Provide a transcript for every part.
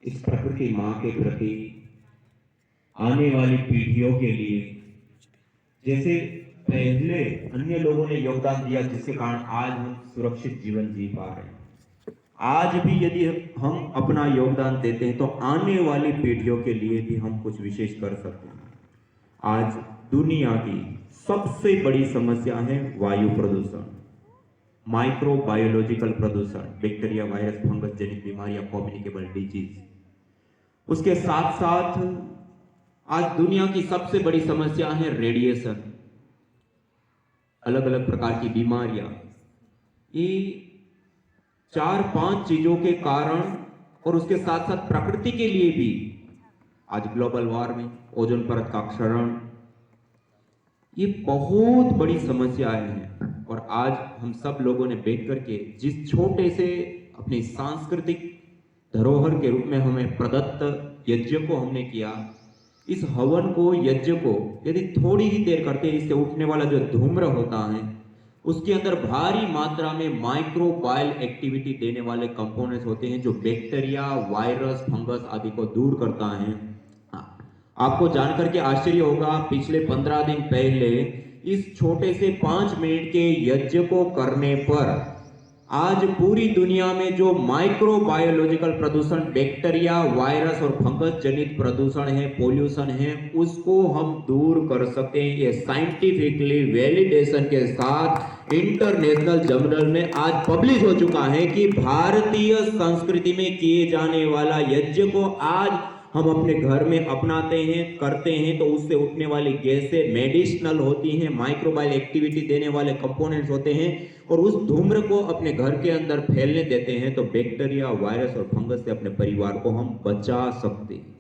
इस प्रकृति माँ के प्रति आने वाली पीढ़ियों के लिए, जैसे पहले अन्य लोगों ने योगदान दिया जिसके कारण आज हम सुरक्षित जीवन जी पा रहे हैं, आज भी यदि हम अपना योगदान देते हैं तो आने वाली पीढ़ियों के लिए भी हम कुछ विशेष कर सकते हैं। आज दुनिया की सबसे बड़ी समस्या है वायु प्रदूषण, माइक्रोबायोलॉजिकल प्रदूषण, बैक्टीरिया, वायरस, फंगस जनित बीमारियां, कम्युनिकेबल डिजीज। उसके साथ साथ आज दुनिया की सबसे बड़ी समस्या है रेडिएशन, अलग अलग प्रकार की बीमारियां। ये 4-5 चीजों के कारण और उसके साथ साथ प्रकृति के लिए भी आज ग्लोबल वार्मिंग, ओजोन परत का क्षरण, ये बहुत बड़ी समस्याएं हैं। और आज हम सब लोगों ने बैठ करके जिस छोटे से अपनी सांस्कृतिक धरोहर के रूप में हमें प्रदत्त यज्ञ को हमने किया, इस हवन को, यज्ञ को यदि थोड़ी ही देर करते हैं, इससे उठने वाला जो धूम्र होता है उसके अंदर भारी मात्रा में माइक्रोबायल एक्टिविटी देने वाले कंपोनेंट्स होते हैं जो बैक्टीरिया, वायरस, फंगस आदि को दूर करता है। आपको जानकर के आश्चर्य होगा, पिछले 15 दिन पहले इस छोटे से 5 मिनट के यज्ञ को करने पर आज पूरी दुनिया में जो माइक्रोबायोलॉजिकल प्रदूषण, बैक्टीरिया, वायरस और फंगस जनित प्रदूषण है, पोल्यूशन है, उसको हम दूर कर सकते हैं। ये साइंटिफिकली वैलिडेशन के साथ इंटरनेशनल जर्नल में आज पब्लिश हो चुका है कि भारतीय संस्कृति में किए जाने वाला यज्ञ को आज हम अपने घर में अपनाते हैं, करते हैं, तो उससे उठने वाली गैसें मेडिसिनल होती हैं, माइक्रोबायल एक्टिविटी देने वाले कंपोनेंट्स होते हैं, और उस धूम्र को अपने घर के अंदर फैलने देते हैं तो बैक्टीरिया, वायरस और फंगस से अपने परिवार को हम बचा सकते हैं।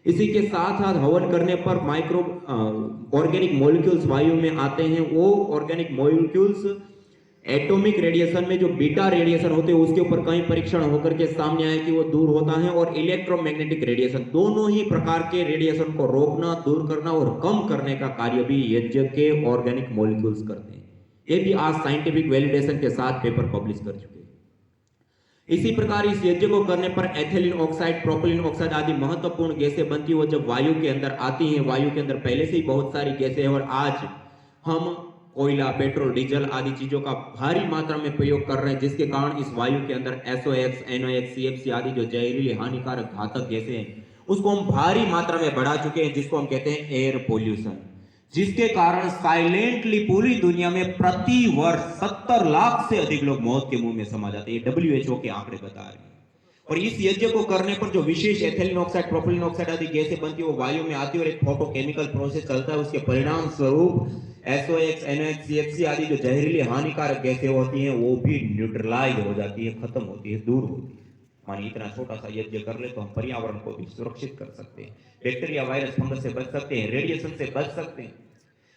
इसी के साथ साथ हवन करने पर माइक्रो ऑर्गेनिक मॉलिक्यूल्स वायु में आते हैं। वो ऑर्गेनिक मॉलिक्यूल्स एटॉमिक रेडिएशन में जो बीटा रेडिएशन होते हैं उसके ऊपर कई परीक्षण होकर के सामने आए कि वो दूर होता है, और इलेक्ट्रोमैग्नेटिक रेडिएशन, दोनों ही प्रकार के रेडिएशन को रोकना, दूर करना और कम करने का कार्य भी यज्ञ के ऑर्गेनिक मॉलिक्यूल्स करते हैं। ये भी आज साइंटिफिक वैलिडेशन के साथ पेपर पब्लिश कर चुके हैं। इसी प्रकार इस यज्ञ को करने पर एथिलीन ऑक्साइड, प्रोपिलीन ऑक्साइड आदि महत्वपूर्ण गैसें बनती है, वो जब वायु के अंदर आती हैं, वायु के अंदर पहले से ही बहुत सारी गैसें हैं, और आज हम कोयला, पेट्रोल, डीजल आदि चीजों का भारी मात्रा में प्रयोग कर रहे हैं, जिसके कारण इस वायु के अंदर SOx, NOx, CFC आदि जो जहरीली, हानिकारक, घातक गैसें हैं उसको हम भारी मात्रा में बढ़ा चुके हैं, जिसको हम कहते हैं एयर पोल्यूशन, जिसके कारण साइलेंटली पूरी दुनिया में प्रति वर्ष 70 लाख से अधिक लोग मौत के मुंह में समा जाते हैं। WHO के आंकड़े बता रहे हैं। और इस यज्ञ को करने पर जो विशेष एथिलीन ऑक्साइड, प्रोपिलीन ऑक्साइड आदि गैसें बनती है वो वायु में आती है, और एक फोटोकेमिकल प्रोसेस चलता है, उसके परिणाम स्वरूप SOx, NOx, CFC आदि जो जहरीली, हानिकारक गैसें होती हैं वो भी न्यूट्रलाइज हो जाती है, खत्म होती है, दूर होती है। मानिए इतना छोटा सा यज्ञ कर ले तो हम पर्यावरण को भी सुरक्षित कर सकते हैं, बैक्टीरिया, वायरस, फंगस से बच सकते हैं, रेडिएशन से बच सकते हैं।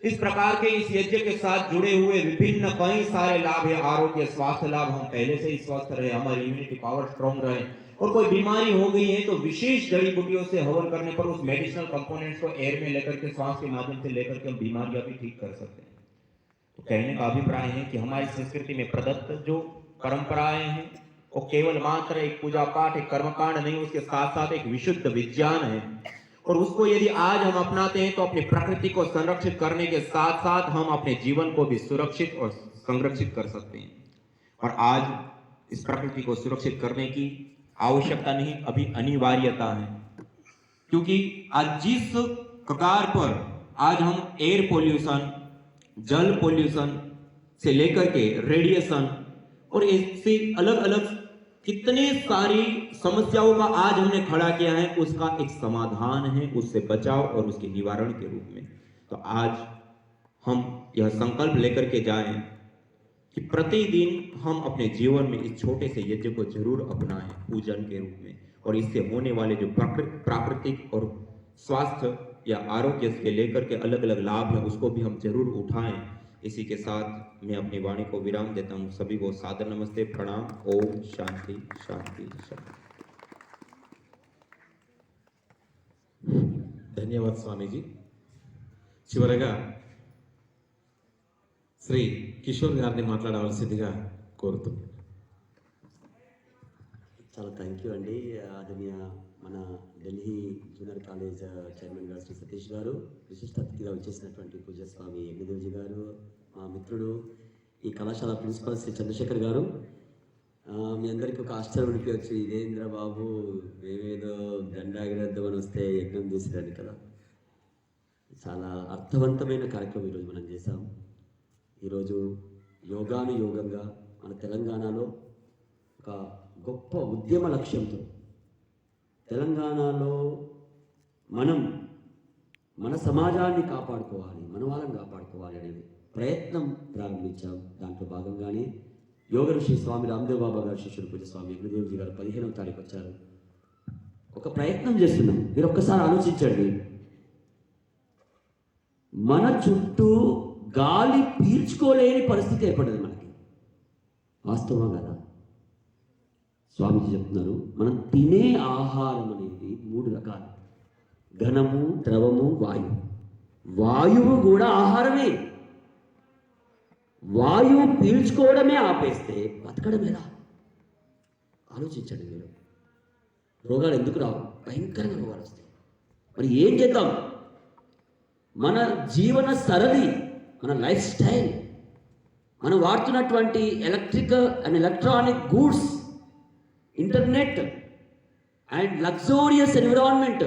इस प्रकार के इस यज्ञ के साथ जुड़े हुए विभिन्न कई सारे लाभ है, आरोग्य, स्वास्थ्य लाभ, हम पहले से ही स्वस्थ रहे, हमारी इम्यूनिटी पावर स्ट्रांग रहे, और कोई बीमारी हो गई है तो विशेष जड़ी बूटियों से हवन करने पर उस मेडिसिनल कंपोनेंट्स को एयर में लेकर के, श्वास के माध्यम से लेकर के हम बीमारियां भी ठीक कर सकते हैं। तो कहने का अभिप्राय है कि हमारी संस्कृति में प्रदत्त जो परंपराएं हैं वो केवल मात्र एक पूजा पाठ, एक कर्मकांड नहीं, उसके साथ साथ एक विशुद्ध विज्ञान है, और उसको यदि आज हम अपनाते हैं तो अपनी प्रकृति को संरक्षित करने के साथ साथ हम अपने जीवन को भी सुरक्षित और संरक्षित कर सकते हैं। और आज इस प्रकृति को सुरक्षित करने की आवश्यकता नहीं, अभी अनिवार्यता है, क्योंकि आज जिस प्रकार पर आज हम एयर पोल्यूशन, जल पोल्यूशन से लेकर के रेडिएशन और इससे अलग अलग कितनी सारी समस्याओं का आज हमने खड़ा किया है, उसका एक समाधान है, उससे बचाव और उसके निवारण के रूप में। तो आज हम यह संकल्प लेकर के जाएं कि प्रतिदिन हम अपने जीवन में इस छोटे से यज्ञ को जरूर अपनाएं पूजन के रूप में, और इससे होने वाले जो प्राकृतिक और स्वास्थ्य या आरोग्य के लेकर के अलग अलग लाभ है उसको भी हम जरूर उठाएं। इसी के साथ मैं अपनी वाणी को विराम देता हूं। सभी को सादर नमस्ते, प्रणाम। ओम शांति शांति शांति। ధన్యవాదాలు స్వామీజీ. చివరగా శ్రీ కిషోర్ గారిని మాట్లాడవలసిందిగా కోరుతున్నాను. చాలా థ్యాంక్ యూ అండి. ఆదరణీయ మన ఢిల్లీ జూనియర్ కాలేజ్ చైర్మన్ గారు శ్రీ సతీష్ గారు, విశిష్ట అతిథిగా వచ్చేసినటువంటి పూజ్యస్వామి యజ్ఞదేవ్జీ గారు, మా మిత్రుడు ఈ కళాశాల ప్రిన్సిపల్ శ్రీ చంద్రశేఖర్ గారు. మీ అందరికీ ఒక ఆశ్చర్యం అనిపించవచ్చు, ఇదేంద్ర బాబు మేమేదో దండాగిరద్దామని వస్తే యజ్ఞం చేసేదాన్ని కదా. చాలా అర్థవంతమైన కార్యక్రమం ఈరోజు మనం చేశాం. ఈరోజు యోగానుయోగంగా మన తెలంగాణలో ఒక గొప్ప ఉద్యమ లక్ష్యంతో తెలంగాణలో మనం మన సమాజాన్ని కాపాడుకోవాలి, మన వాళ్ళని కాపాడుకోవాలి అనే ప్రయత్నం ప్రారంభించాం. దాంట్లో భాగంగానే యోగ ఋషి స్వామి రామ్దేవ్ బాబా గారి శిష్యుడు పూజ స్వామి యజ్ఞదేవ్జీ గారు 15వ తారీఖు వచ్చారు. ఒక ప్రయత్నం చేస్తున్నాం. మీరు ఒక్కసారి ఆలోచించండి, మన చుట్టూ గాలి పీల్చుకోలేని పరిస్థితి ఏర్పడింది మనకి. వాస్తవం కదా? స్వామీజీ చెప్తున్నారు, మనం తినే ఆహారం అనేది 3 రకాలు: ఘనము, ద్రవము, వాయువు. వాయువు కూడా ఆహారమే. వాయువు పీల్చుకోవడమే ఆపేస్తే బతకడం ఎలా? ఆలోచించండి మీరు. రోగాలు ఎందుకు రావు? భయంకరంగా రోగాలు వస్తాయి. మరి ఏం చేద్దాం? మన జీవన సరళి, మన లైఫ్ స్టైల్, మనం వాడుతున్నటువంటి electrical and electronic goods, internet and luxurious environment,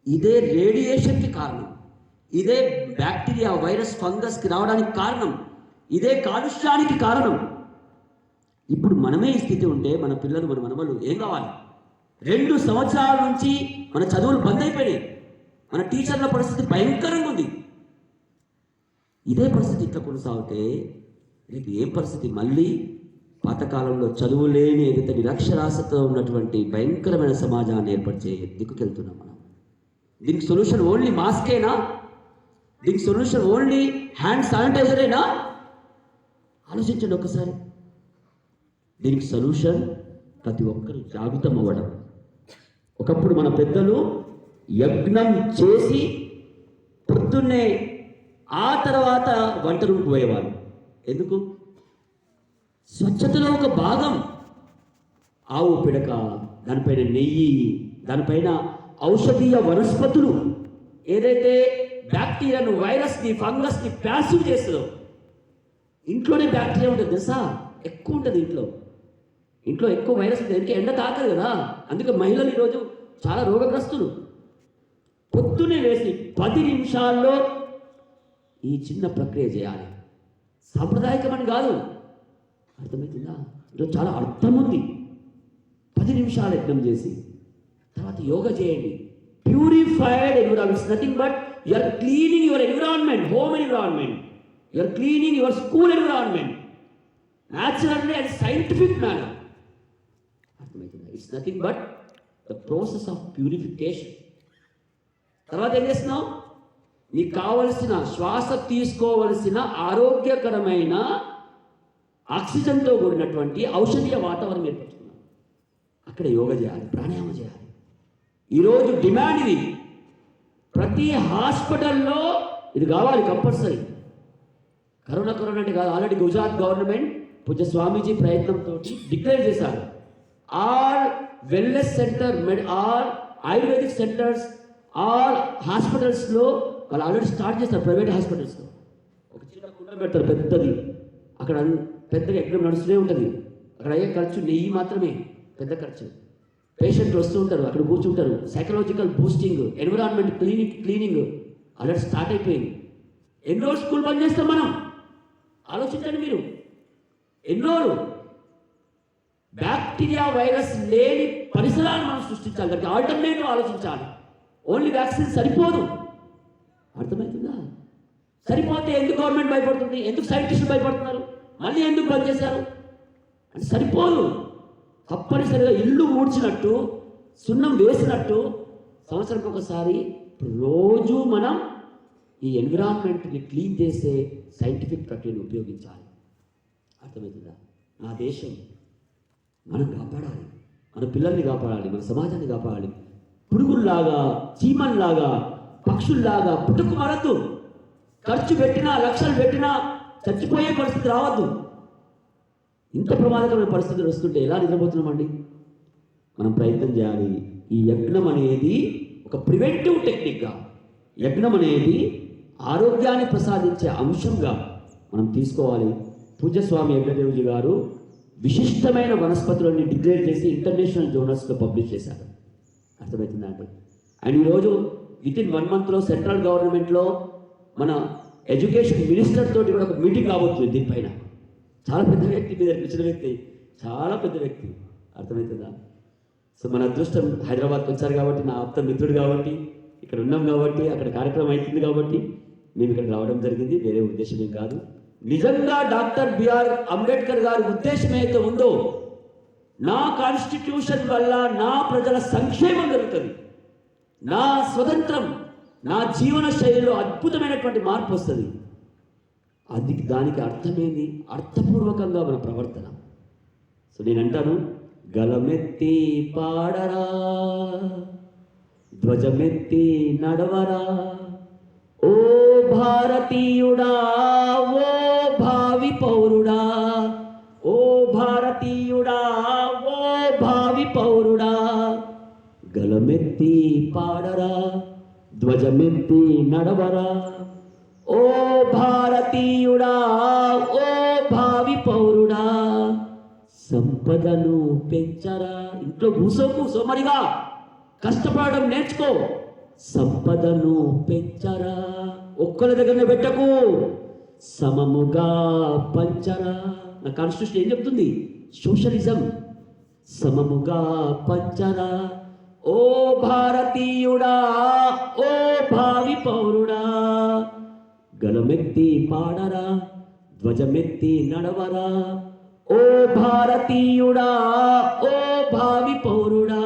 ఇదే రేడియేషన్కి కారణం, ఇదే బ్యాక్టీరియా, వైరస్, ఫంగస్కి రావడానికి కారణం, ఇదే కాలుష్యానికి కారణం. ఇప్పుడు మనమే ఈ స్థితి ఉంటే మన పిల్లలు, మన మనవలు ఏం కావాలి? 2 సంవత్సరాల నుంచి మన చదువులు బంద్ అయిపోయినాయి. మన టీచర్ల పరిస్థితి భయంకరంగా ఉంది. ఇదే పరిస్థితి ఇట్లా కొనసాగితే రేపు ఏం పరిస్థితి? మళ్ళీ పాతకాలంలో చదువు లేని ఏదైతే నిరక్షరాస్యతతో ఉన్నటువంటి భయంకరమైన సమాజాన్ని ఏర్పరిచే దిక్కుకెళ్తున్నాం మనం. దీనికి సొల్యూషన్ ఓన్లీ మాస్కేనా? దీనికి సొల్యూషన్ ఓన్లీ హ్యాండ్ శానిటైజరేనా? ఆలోచించండి ఒకసారి. దీనికి సొల్యూషన్ ప్రతి ఒక్కరు జాగృతం అవ్వడం. ఒకప్పుడు మన పెద్దలు యజ్ఞం చేసి పొద్దున్నే ఆ తర్వాత వంట రూమ్కి పోయేవారు. ఎందుకు? స్వచ్ఛతలో ఒక భాగం. ఆవు పిడక, దానిపైన నెయ్యి, దానిపైన ఔషధీయ వనస్పతులు, ఏదైతే బ్యాక్టీరియాను, వైరస్ని, ఫంగస్ని ప్యాసివ్ చేస్తుందో. ఇంట్లోనే బ్యాక్టీరియా ఉంటుంది తెలుసా? ఎక్కువ ఉంటుంది ఇంట్లో ఎక్కువ వైరస్ ఉంటుంది. ఎందుకంటే ఎండ తాకదు కదా. అందుకే మహిళలు ఈరోజు చాలా రోగగ్రస్తులు. పొద్దునే వేసి 10 నిమిషాల్లో ఈ చిన్న ప్రక్రియ చేయాలి. సాంప్రదాయకమని కాదు, అర్థమవుతుందా? ఈరోజు చాలా అర్థం ఉంది. 10 నిమిషాలు యజ్ఞం చేసి తర్వాత యోగా చేయండి. Purified environment, nothing but you are cleaning your environment, home environment, you are cleaning your school environment, naturally and scientific manner. అర్థమవుతుందా? It's nothing but the process of purification. తర్వాత ఏం చేస్తున్నావు? నీకు కావలసిన శ్వాస తీసుకోవలసిన ఆరోగ్యకరమైన ఆక్సిజన్తో కూడినటువంటి ఔషధీయ వాతావరణం ఏర్పడుతున్నాం. అక్కడ యోగా చేయాలి, ప్రాణాయామం చేయాలి. ఈరోజు డిమాండ్ ఇది. ప్రతి హాస్పిటల్లో ఇది కావాలి కంపల్సరీ. కరోనా అంటే కాదు, ఆల్రెడీ గుజరాత్ గవర్నమెంట్ పూజ్య స్వామీజీ ప్రయత్నంతో డిక్లేర్ చేశారు. All wellness centre, all ayurvedic centres, all హాస్పిటల్స్లో వాళ్ళు ఆల్రెడీ స్టార్ట్ చేస్తారు. ప్రైవేట్ హాస్పిటల్స్లో ఒక చిన్న కుండ పెడతారు పెద్దది, అక్కడ పెద్దగా యజ్ఞం నడుస్తూనే ఉంటుంది. అక్కడ అయ్యే ఖర్చు నెయ్యి మాత్రమే, పెద్ద ఖర్చు. పేషెంట్లు వస్తూ ఉంటారు, అక్కడ కూర్చుంటారు. Psychological boosting, environment cleaning already start అయిపోయింది. ఎన్నో స్కూల్ బంద్ చేస్తాం మనం. ఆలోచించండి మీరు. ఎన్నో బ్యాక్టీరియా, వైరస్ లేని పరిసరాలు మనం సృష్టించాలి. దానికి ఆల్టర్నేటివ్ ఆలోచించాలి. ఓన్లీ వ్యాక్సిన్ సరిపోదు. అర్థమవుతుందా? సరిపోతే ఎందుకు గవర్నమెంట్ భయపడుతుంది? ఎందుకు సైంటిస్టులు భయపడుతున్నారు? మళ్ళీ ఎందుకు బంద్ చేశారు? అంటే సరిపోదు. తప్పనిసరిగా ఇల్లు ఊడ్చినట్టు, సున్నం వేసినట్టు సంవత్సరానికి ఒకసారి రోజు మనం ఈ ఎన్విరాన్మెంట్ని క్లీన్ చేసే సైంటిఫిక్ ప్రక్రియను ఉపయోగించాలి. అర్థమవుతుందా? నా దేశం మనం కాపాడాలి, మన పిల్లల్ని కాపాడాలి, మన సమాజాన్ని కాపాడాలి. పురుగుల్లాగా, చీమల్లాగా, పక్షుల్లాగా పుట్టుకు మారద్దు. ఖర్చు పెట్టినా, లక్షలు పెట్టినా చచ్చిపోయే పరిస్థితి రావద్దు. ఇంత ప్రమాదకరమైన పరిస్థితులు వస్తుంటే ఎలా నిద్రపోతున్నామండి? మనం ప్రయత్నం చేయాలి. ఈ యజ్ఞం అనేది ఒక ప్రివెంటివ్ టెక్నిక్గా, యజ్ఞం అనేది ఆరోగ్యాన్ని ప్రసాదించే అంశంగా మనం తీసుకోవాలి. పూజ్యస్వామి యజ్ఞదేవుజీ గారు విశిష్టమైన వనస్పతులని డిక్లేర్ చేసి ఇంటర్నేషనల్ జర్నల్స్లో పబ్లిష్ చేశారు. అర్థమవుతుందా అండి? అండ్ ఈరోజు వితిన్ 1 monthలో సెంట్రల్ గవర్నమెంట్లో మన ఎడ్యుకేషన్ మినిస్టర్ తోటి కూడా ఒక మీటింగ్ కాబోతుంది దీనిపైన. చాలా పెద్ద వ్యక్తి, మీద వచ్చిన వ్యక్తి, చాలా పెద్ద వ్యక్తి. అర్థమవుతుందా? సో మన అదృష్టం హైదరాబాద్కి వచ్చారు కాబట్టి, నా ఆప్త మిత్రుడు కాబట్టి, ఇక్కడ ఉన్నాం కాబట్టి, అక్కడ కార్యక్రమం అవుతుంది కాబట్టి మేము ఇక్కడ రావడం జరిగింది. వేరే ఉద్దేశం ఏం కాదు. నిజంగా డాక్టర్ బిఆర్ అంబేద్కర్ గారి ఉద్దేశం అయితే ఉందో, నా కాన్స్టిట్యూషన్ వల్ల నా ప్రజల సంక్షేమం జరుగుతుంది, నా స్వతంత్రం, నా జీవన శైలిలో అద్భుతమైనటువంటి మార్పు వస్తుంది. దానికి అర్థమేంది? అర్థపూర్వకంగా మన ప్రవర్తన. సో నేను అంటాను, గలమెత్తి పాడరా, ధ్వజమెత్తి నడవరా, ఓ భారతీయుడా, ఓ భావి పౌరుడా, ఓ భారతీయుడా, ఓ భావి పౌరుడా, గలమెత్తి పాడరా, ధ్వజమెత్తి నడవరా, ఓ భారతీయుడా, ఓ భావి పౌరుడా, సంపదను పెంచరా. ఇంట్లో కూసోకు, సోమరిగా కష్టపడడం నేర్చుకో. సంపదను పెంచరా, ఒక్కరి దగ్గరనే పెట్టకు, సమముగా పంచరా. నా కాన్స్టిట్యూషన్ ఏం చెప్తుంది? సోషలిజం. సమముగా పంచరా, ఓ భారతీయుడా, ఓ భావి పౌరుడా, గలమెత్తి పాడరా, ధ్వజమెత్తి నడవరా, ఓ భారతీయుడా, ఓ భావి పౌరుడా,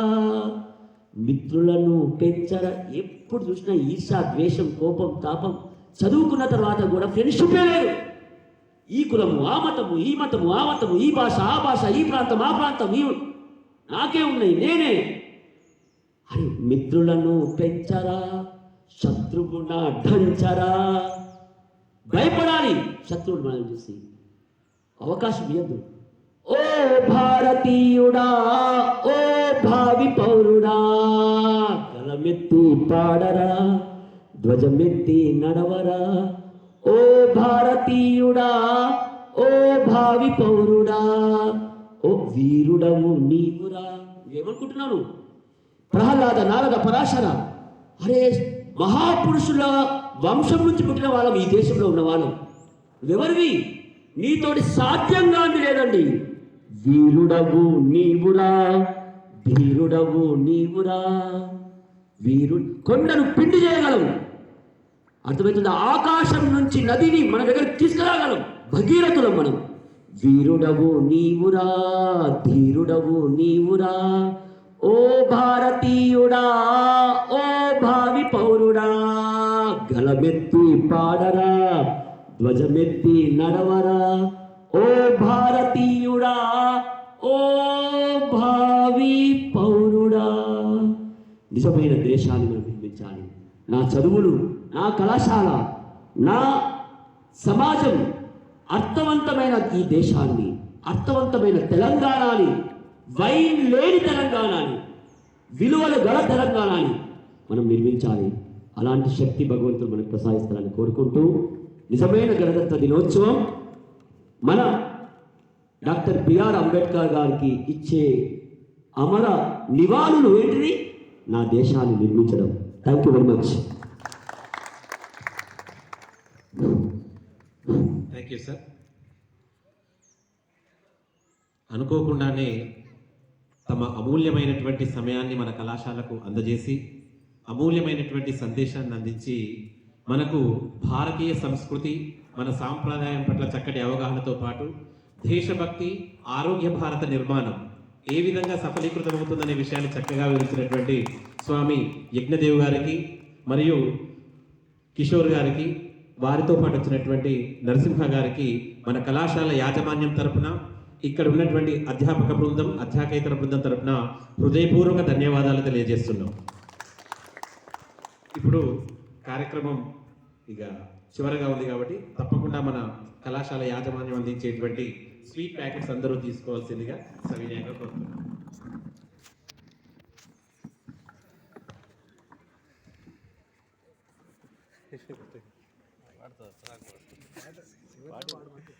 మిత్రులను పెంచరా. ఎప్పుడు చూసినా ఈర్ష, ద్వేషం, కోపం, తాపం. చదువుకున్న తర్వాత కూడా ఫ్రెండ్షిపే లేదు. ఈ కులము, ఆ మతము, ఈ మతము, ఆ మతము, ఈ భాష, ఆ భాష, ఈ ప్రాంతం, ఆ ప్రాంతం, నాకే ఉన్నాయి, నేనే. అరే, మిత్రులను పెంచరా, శత్రువున ఢంచరా. భయపడాలి శత్రువులు మనం చూసి, అవకాశం ఇవ్వద్దు. ఓ భారతీయుడా, ఓ భావి పౌరుడా, గలమెత్తి పాడరా, ధ్వజమెత్తి నడవరా, ఓ భారతీయుడా, ఓ భావి పౌరుడా, ఓ వీరుడవు నీవురా. ఏమనుకుంటున్నాను? ప్రహ్లాద, నారద, పరాశర, అరే మహాపురుషుల వంశం నుంచి పుట్టిన వాళ్ళం, ఈ దేశంలో ఉన్న వాళ్ళం. ఎవరివి? నీతోటి సాధ్యంగా లేదండి. వీరుడవు నీవురా, ధీరుడవు నీవురా. కొండను పిండి చేయగలవు. అర్థమవుతుందా? ఆకాశం నుంచి నదిని మన దగ్గర తీసుకురాగలం. భగీరథులం మనం. వీరుడవు నీవురా, ధీరుడవు నీవురా, ఓ భారతీయుడా, ఓ భావి పౌరుడా, గలమెత్తి పాడరా, ధ్వజమెత్తి నడవరా, ఓ భారతీయుడా, ఓ భావి పౌరుడా. నిజమైన దేశాన్ని మనం నిర్మించాలి. నా చదువులు, నా కళాశాల, నా సమాజం అర్థవంతమైన ఈ దేశాన్ని, అర్థవంతమైన తెలంగాణని, వైన్ లేని తెలంగాణని, విలువలు గల తెలంగాణని మనం నిర్మించాలి. అలాంటి శక్తి భగవంతుడు మనకు ప్రసాదిస్తారని కోరుకుంటూ, నిజమైన గణతంత్ర దినోత్సవం మన డాక్టర్ బిఆర్ అంబేద్కర్ గారికి ఇచ్చే అమర నివాళులు ఏంటిది? నా దేశాన్ని నిర్మించడం. Thank you very much. Thank you sir. అనుకోకుండానే తమ అమూల్యమైనటువంటి సమయాన్ని మన కళాశాలకు అందజేసి, అమూల్యమైనటువంటి సందేశాన్ని అందించి, మనకు భారతీయ సంస్కృతి, మన సాంప్రదాయం పట్ల చక్కటి అవగాహనతో పాటు దేశభక్తి, ఆరోగ్య భారత నిర్మాణం ఏ విధంగా సఫలీకృతమవుతుందనే విషయాన్ని చక్కగా వివరించినటువంటి స్వామి యజ్ఞదేవ్ గారికి మరియు కిషోర్ గారికి, వారితో పాటు వచ్చినటువంటి నరసింహ గారికి మన కళాశాల యాజమాన్యం తరపున, ఇక్కడ ఉన్నటువంటి అధ్యాపక బృందం, అధ్యాపకేతర బృందం తరపున హృదయపూర్వక ధన్యవాదాలు తెలియజేస్తున్నాం. ఇప్పుడు కార్యక్రమం ఇక చివరగా ఉంది కాబట్టి తప్పకుండా మన కళాశాల యాజమాన్యం అందించేటువంటి స్వీట్ ప్యాకెట్స్ అందరూ తీసుకోవాల్సిందిగా సవినయంగా కోరుతున్నాం. వాడుతుంది